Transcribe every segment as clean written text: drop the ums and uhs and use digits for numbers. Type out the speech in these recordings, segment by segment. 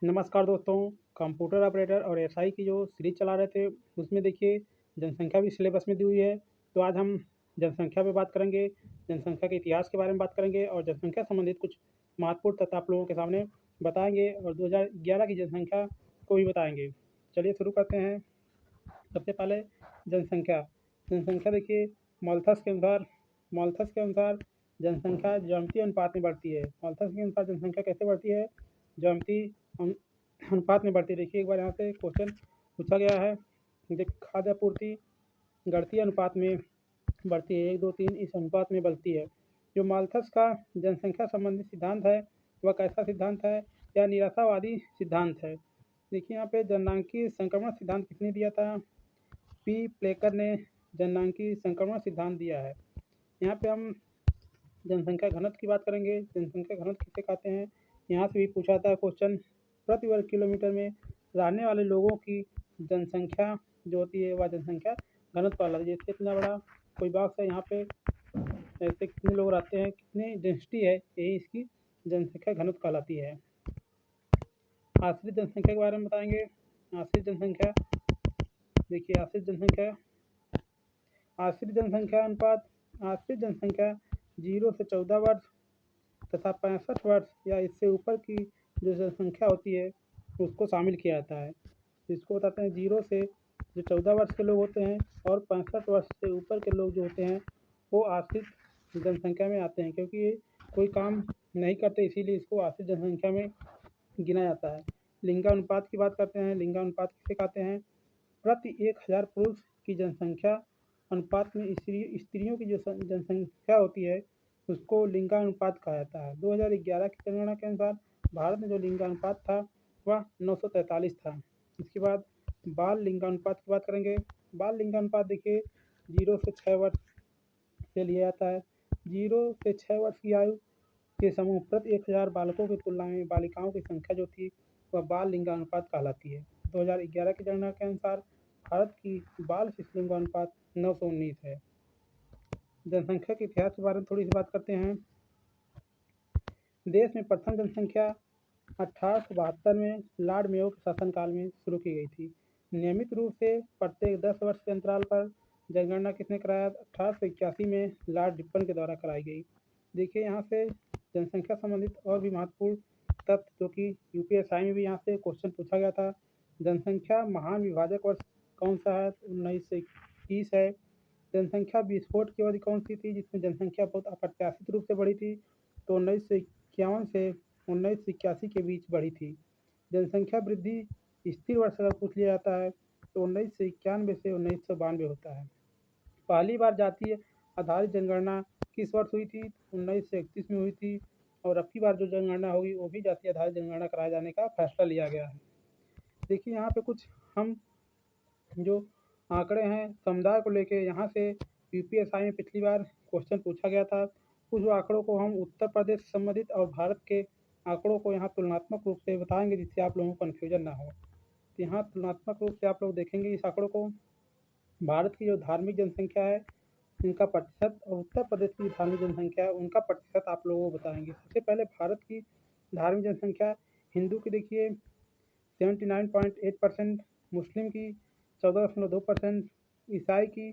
नमस्कार दोस्तों, computer operator और एसआई की जो सीरीज़ चला रहे थे, उसमें देखिए जनसंख्या भी सिलेबस में दी हुई है। तो आज हम जनसंख्या पे बात करेंगे, जनसंख्या के इतिहास के बारे में बात करेंगे और जनसंख्या संबंधित कुछ महत्वपूर्ण तथ्य आप लोगों के सामने बताएँगे और 2011 की जनसंख्या को भी बताएँगे। चलिए शुरू करते हैं। सबसे पहले जनसंख्या। जनसंख्या देखिए माल्थस के अनुसार जनसंख्या ज्यामितीय अनुपात में बढ़ती है। माल्थस के अनुसार जनसंख्या कैसे बढ़ती है? ज्यामितीय अनुपात में बढ़ती है। देखिए एक बार यहाँ से क्वेश्चन पूछा गया है। खाद्य आपूर्ति गणितीय अनुपात में बढ़ती है, 1, 2, 3 इस अनुपात में बढ़ती है। जो माल्थस का जनसंख्या संबंधी सिद्धांत है वह कैसा सिद्धांत है? यह निराशावादी सिद्धांत है। देखिए यहाँ पे जननांकीय संक्रमण सिद्धांत किसने दिया था? पी प्लेकर ने जननांकीय संक्रमण सिद्धांत दिया है। यहाँ पे हम जनसंख्या घनत्व की बात करेंगे। जनसंख्या घनत्व किसे कहते हैं? यहाँ से भी पूछा था क्वेश्चन। प्रति वर्ग किलोमीटर में रहने वाले लोगों की जनसंख्या जो होती है वह जनसंख्या घनत्व कहलाती है। जैसे इतना बड़ा कोई बॉक्स है, यहाँ पे ऐसे कितने लोग रहते हैं, कितनी डेंसिटी है, यही इसकी जनसंख्या घनत्व कहलाती है। आश्रित जनसंख्या के बारे में बताएंगे। आश्रित जनसंख्या देखिए आश्रित जनसंख्या अनुपात। आश्रित जनसंख्या 0 से 14 वर्ष तथा 65 वर्ष या इससे ऊपर की जो जनसंख्या होती है उसको शामिल किया जाता है। इसको बताते हैं 0 से जो 14 वर्ष के लोग होते हैं और 65 वर्ष से ऊपर के लोग जो होते हैं वो आश्रित जनसंख्या में आते हैं, क्योंकि ये कोई काम नहीं करते, इसीलिए इसको आश्रित जनसंख्या में गिना जाता है। लिंगानुपात की बात करते हैं। लिंगानुपात किसे कहते हैं? प्रति 1000 पुरुष की जनसंख्या अनुपात में स्त्रियों की जो जनसंख्या होती है उसको लिंगानुपात कहा जाता है। 2011 की जनगणना के अनुसार भारत में जो लिंगानुपात था वह 943 था। इसके बाद बाल लिंगानुपात की बात करेंगे। बाल लिंगानुपात देखिए 0 से 6 वर्ष से लिया जाता है। 0 से 6 वर्ष की आयु के समूह प्रति 1000 बालकों की तुलना में बालिकाओं की संख्या जो थी वह बाल लिंगानुपात कहलाती है। 2011 की जनगणना के अनुसार भारत की बाल शिशु लिंगानुपात 919 है। जनसंख्या के इतिहास के बारे में थोड़ी सी बात करते हैं। देश में प्रथम जनसंख्या 1872 में लॉर्ड मेयो के शासनकाल में शुरू की गई थी। नियमित रूप से प्रत्येक 10 वर्ष के अंतराल पर जनगणना किसने कराया? 1881 में लॉर्ड रिपन के द्वारा कराई गई। देखिए यहाँ से जनसंख्या संबंधित और भी महत्वपूर्ण तथ्य जो कि यूपीएसआई में भी यहाँ से क्वेश्चन पूछा गया था। जनसंख्या महान विभाजक वर्ष कौन सा है? 1921 है। जनसंख्या विस्फोट की अवधि कौन सी थी जिसमें जनसंख्या बहुत अप्रत्याशित रूप से बढ़ी थी? तो 1951 से 1981 के बीच बढ़ी थी। जनसंख्या वृद्धि स्थिर वर्ष अगर पूछ लिया जाता है तो 1991 से 1992 होता है। पहली बार जातीय आधारित जनगणना किस वर्ष हुई थी? 1931 में हुई थी। और अब की बार जो जनगणना होगी वो भी जातीय आधारित जनगणना कराए जाने का फैसला लिया गया है। देखिए यहाँ पे कुछ हम जो आंकड़े हैं समुदाय को लेके, यहाँ से यूपीएसआई में पिछली बार क्वेश्चन पूछा गया था। कुछ आंकड़ों को हम उत्तर प्रदेश से संबंधित और भारत के आंकड़ों को यहाँ तुलनात्मक रूप से बताएंगे जिससे आप लोगों को कन्फ्यूजन ना हो। तो यहाँ तुलनात्मक रूप से आप लोग देखेंगे इस आंकड़ों को। भारत की जो धार्मिक जनसंख्या है उनका प्रतिशत और उत्तर प्रदेश की धार्मिक जनसंख्या है उनका प्रतिशत आप लोगों को बताएंगे। सबसे पहले भारत की धार्मिक जनसंख्या। हिंदू की देखिए 79.8%, मुस्लिम की 14.2%, ईसाई की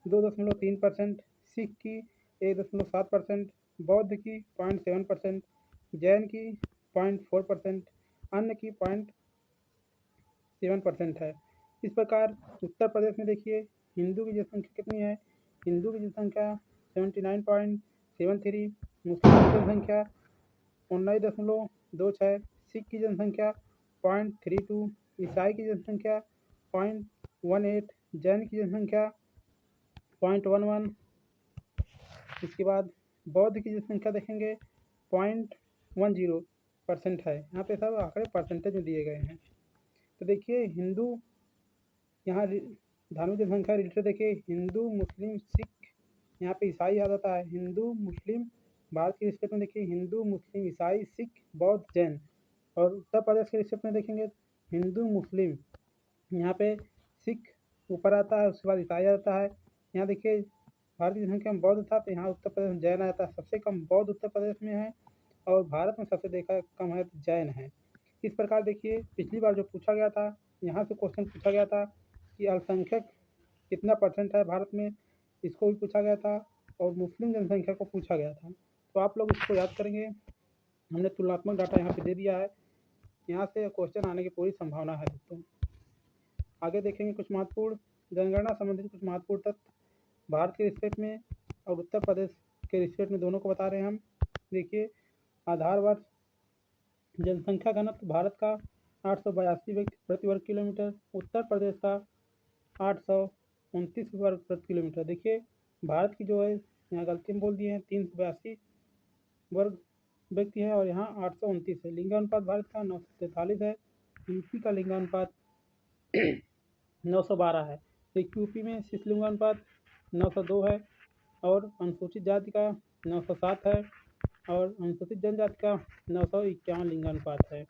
2.3%, सिख की 1.7%, बौद्ध की 0.7%, जैन की 0.4%, अन्य की 0.7% है। इस प्रकार उत्तर प्रदेश में देखिए हिंदू की जनसंख्या कितनी है? हिंदू की जनसंख्या 79.73, मुस्लिम की जनसंख्या 19.26, सिख की जनसंख्या 0.32, ईसाई की जनसंख्या 0.18, जैन की जनसंख्या 0.11। इसके बाद बौद्ध की जनसंख्या देखेंगे 0.10% है। यहाँ पे सब आंकड़े परसेंटेज में दिए गए हैं। तो देखिए हिंदू यहाँ धार्मिक जनसंख्या रिलेटेड देखिए हिंदू मुस्लिम सिख, यहाँ पे ईसाई आ जाता है। हिंदू मुस्लिम भारत के रिस्पेक्ट में देखिए हिंदू मुस्लिम ईसाई सिख बौद्ध जैन। और उत्तर प्रदेश के रिस्पेक्ट में देखेंगे हिंदू मुस्लिम, यहाँ पे सिख ऊपर आता है, उसके बाद ईसाई आता है। यहाँ देखिए भारत की जनसंख्या में बौद्ध था तो यहाँ उत्तर प्रदेश में जैन आता है। सबसे कम बौद्ध उत्तर प्रदेश में है और भारत में सबसे देखा कम है तो जैन है। इस प्रकार देखिए पिछली बार जो पूछा गया था, यहाँ से क्वेश्चन पूछा गया था कि अल्पसंख्यक कितना परसेंट है भारत में, इसको भी पूछा गया था और मुस्लिम जनसंख्या को पूछा गया था। तो आप लोग इसको याद करेंगे। हमने तुलनात्मक डाटा यहाँ पे दे दिया है, यहाँ से क्वेश्चन आने की पूरी संभावना है दोस्तों। आगे देखेंगे कुछ महत्वपूर्ण जनगणना संबंधित कुछ महत्वपूर्ण तथ्य भारत के रिस्पेक्ट में और उत्तर प्रदेश के रिस्पेक्ट में दोनों को बता रहे हैं हम। देखिए आधार वर्ष जनसंख्या घनत्व भारत का 882 व्यक्ति प्रति वर्ग किलोमीटर, उत्तर प्रदेश का 829 वर्ग प्रति किलोमीटर। देखिए भारत की जो है यहाँ गलती में बोल दिए हैं 382 वर्ग व्यक्ति है और यहाँ 829 है। लिंगानुपात भारत का 943 है। यूपी का लिंगानुपात 912 है। यूपी में शिशुलिंगानुपात 902 है और अनुसूचित जाति का 907 है और अनुसूचित जनजाति का 951 लिंगानुपात है।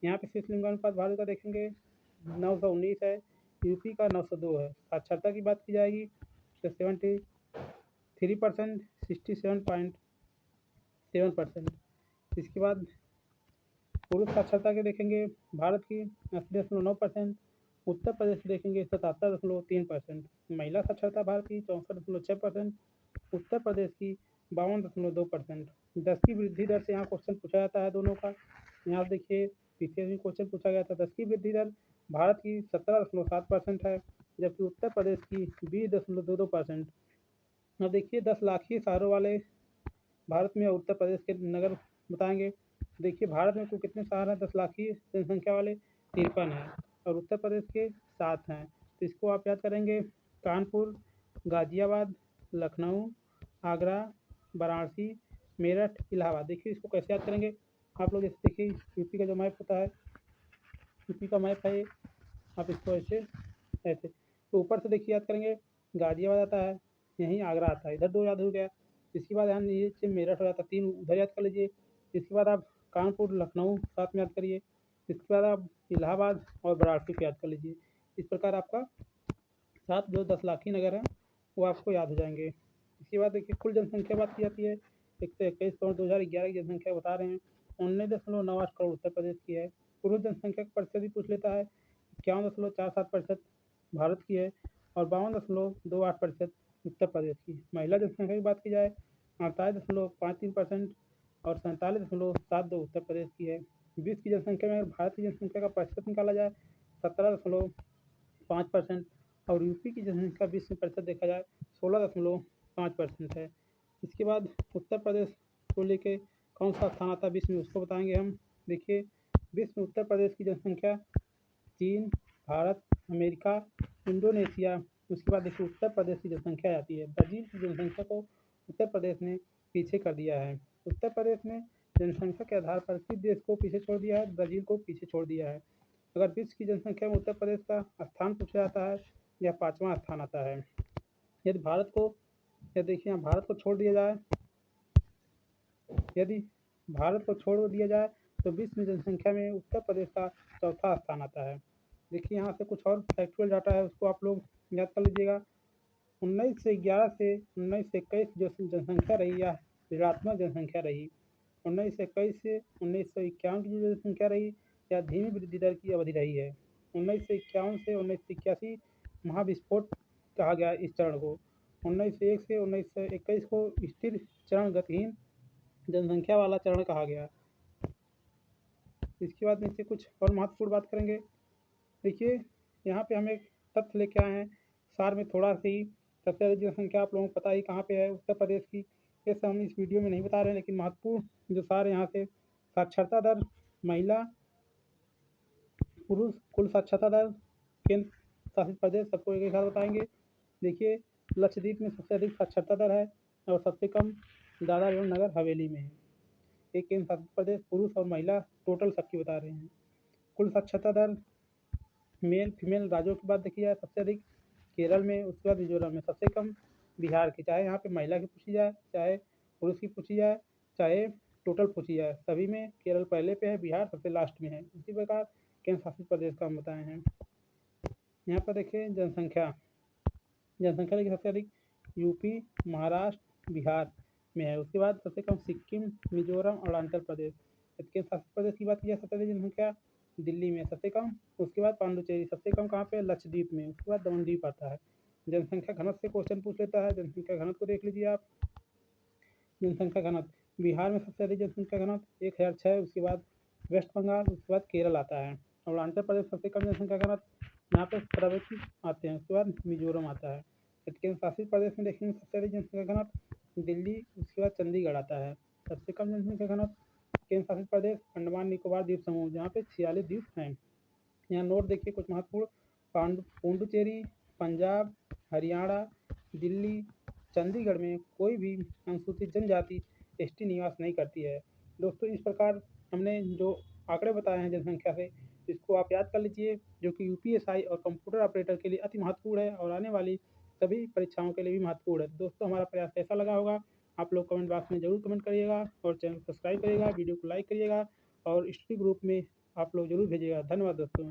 यहाँ पे शिशुलिंगानुपात भारत का देखेंगे 919 है, यूपी का 902 है। साक्षरता की बात की जाएगी तो 73%, 67.7%। इसके बाद पुरुष साक्षरता के देखेंगे भारत की 80.9%, उत्तर प्रदेश देखेंगे 77.3%। महिला साक्षरता भारत की 64.6%, उत्तर प्रदेश की 52.2%। 10 की वृद्धि दर से यहाँ क्वेश्चन पूछा जाता है दोनों का। यहाँ देखिए पीछे भी क्वेश्चन पूछा गया था। 10 की वृद्धि दर भारत की 17.7% है, जबकि उत्तर प्रदेश की 20.22%। अब देखिए 10 लाखीय शहरों वाले भारत में और उत्तर प्रदेश के नगर बताएंगे। देखिए भारत में कुल कितने शहर हैं 10 लाखीय जनसंख्या वाले, 53 हैं और उत्तर प्रदेश के 7 हैं। तो इसको आप याद करेंगे कानपुर, गाजियाबाद, लखनऊ, आगरा, वाराणसी, मेरठ, इलाहाबाद। देखिए इसको कैसे याद करेंगे आप लोग। जैसे देखिए यूपी का जो मैप होता है, यूपी का मैप है, आप इसको ऐसे ऐसे तो ऊपर से देखिए याद करेंगे गाजियाबाद आता है, यहीं आगरा आता है, इधर 2 याद हो गया। इसके बाद यहाँ नीचे मेरठ हो जाता है, 3 उधर याद कर लीजिए। इसके बाद आप कानपुर, लखनऊ साथ में याद करिए। इसके बाद आप इलाहाबाद और वाराणसी को याद कर लीजिए। इस प्रकार आपका 7 जो 10 लाखी नगर हैं वो आपको याद हो जाएंगे। इसके बाद देखिए कुल जनसंख्या बात की जाती है, 121 करोड़ 2011 की जनसंख्या बता रहे हैं। 19.98 करोड़ उत्तर प्रदेश की है। पुरुष जनसंख्या का प्रतिशत भी पूछ लेता है, 51.47% भारत की है और 52.28% उत्तर प्रदेश की। महिला जनसंख्या की बात की जाए 48.53% और 47.72 उत्तर प्रदेश की है। विश्व की जनसंख्या में अगर भारत की जनसंख्या का प्रतिशत निकाला जाए 17.5% और यूपी की जनसंख्या विश्व में प्रतिशत देखा जाए 16.5% है। इसके बाद उत्तर प्रदेश को लेके कौन सा स्थान आता है विश्व में, उसको बताएंगे हम। देखिए विश्व में उत्तर प्रदेश की जनसंख्या चीन, भारत, अमेरिका, इंडोनेशिया, उसके बाद देखिए उत्तर प्रदेश की जनसंख्या आती है। ब्राज़ील की जनसंख्या को उत्तर प्रदेश ने पीछे कर दिया है। उत्तर प्रदेश ने जनसंख्या के आधार पर किस देश को पीछे छोड़ दिया है, ब्राज़ील को पीछे छोड़ दिया है। अगर विश्व की जनसंख्या में उत्तर प्रदेश का स्थान पूछा जाता है, यह 5वां स्थान आता है। यदि भारत को देखिए यहाँ भारत को छोड़ दिया जाए, यदि भारत को छोड़ दिया जाए तो विश्व में जनसंख्या में उत्तर प्रदेश का 4था स्थान आता है। देखिए यहाँ से कुछ और फैक्चुअल डाटा है, उसको आप लोग याद कर लीजिएगा। 1911 से 1921 जो जनसंख्या रही या ऋणात्मक जनसंख्या रही, 1921 से 1951 की जो जनसंख्या रही या धीमी वृद्धि दर की अवधि रही है। 1951 से 1981 महाविस्फोट कहा गया इस चरण को। 1901 से 1921 को स्थिर चरण गतिहीन जनसंख्या वाला चरण कहा गया। इसके बाद नीचे कुछ और महत्वपूर्ण बात करेंगे। देखिए यहाँ पे हम एक तथ्य लेके आए हैं, सार में थोड़ा सी ही। सबसे अधिक जनसंख्या आप लोगों को पता ही कहाँ पे है, उत्तर प्रदेश की। ये सब हम इस वीडियो में नहीं बता रहे हैं, लेकिन महत्वपूर्ण जो सार यहाँ से साक्षरता दर, महिला पुरुष, कुल साक्षरता दर, केंद्र शासित प्रदेश, सबको एक एक साथ बताएंगे। देखिए लक्षद्वीप में सबसे अधिक साक्षरता दर है और सबसे कम दादरा एवं नगर हवेली में है। एक केंद्र शासित प्रदेश, पुरुष और महिला टोटल सबकी बता रहे हैं। कुल साक्षरता दर मेल फीमेल राज्यों की बात देखी जाए सबसे अधिक केरल में, उसके बाद मिजोरम में, सबसे कम बिहार की। चाहे यहाँ पे महिला की पूछी जाए, चाहे पुरुष की पूछी जाए, चाहे टोटल पूछी जाए, सभी में केरल पहले पे है, बिहार सबसे लास्ट में है। इसी प्रकार केंद्र शासित प्रदेश का हम बताए हैं। यहाँ पर देखिए जनसंख्या देखिए सबसे अधिक यूपी, महाराष्ट्र, बिहार में है। उसके बाद सबसे कम सिक्किम, मिजोरम, अरुणाचल प्रदेश। केंद्र शासित प्रदेश की बात की जाए सबसे अधिक जनसंख्या दिल्ली में सबसे कम, उसके बाद पांडुचेरी सबसे कम कहाँ पे लक्षद्वीप में, उसके बाद दमनद्वीप आता है। जनसंख्या घनत्व से क्वेश्चन पूछ लेता है, जनसंख्या घनत्व को देख लीजिए आप। जनसंख्या घनत्व बिहार में सबसे अधिक जनसंख्या घनत्व 1006, उसके बाद वेस्ट बंगाल, उसके बाद केरल आता है। अरुणाचल प्रदेश सबसे कम जनसंख्या घनत्व, यहाँ पे प्रवृत्ति आते हैं, उसके बाद मिजोरम आता है। केंद्र शासित प्रदेश में देखेंगे सबसे अधिक जनसंख्या घनत्व दिल्ली, उसके बाद चंडीगढ़ आता है। सबसे कम जनसंख्या घनत्व केंद्र शासित प्रदेश अंडमान निकोबार द्वीप समूह, जहाँ पे 46 द्वीप हैं। यहाँ नोट देखिए कुछ महत्वपूर्ण, पुडुचेरी, पंजाब, हरियाणा, दिल्ली, चंडीगढ़ में कोई भी अनुसूचित जनजाति एसटी निवास नहीं करती है। दोस्तों इस प्रकार हमने जो आंकड़े बताए हैं जनसंख्या से, इसको आप याद कर लीजिए, जो कि यूपीएसआई और कंप्यूटर ऑपरेटर के लिए अति महत्वपूर्ण है और आने वाली सभी परीक्षाओं के लिए भी महत्वपूर्ण है। दोस्तों हमारा प्रयास कैसा लगा होगा आप लोग कमेंट बॉक्स में ज़रूर कमेंट करिएगा और चैनल को सब्सक्राइब करिएगा, वीडियो को लाइक करिएगा और स्टडी ग्रुप में आप लोग ज़रूर भेजिएगा। धन्यवाद दोस्तों।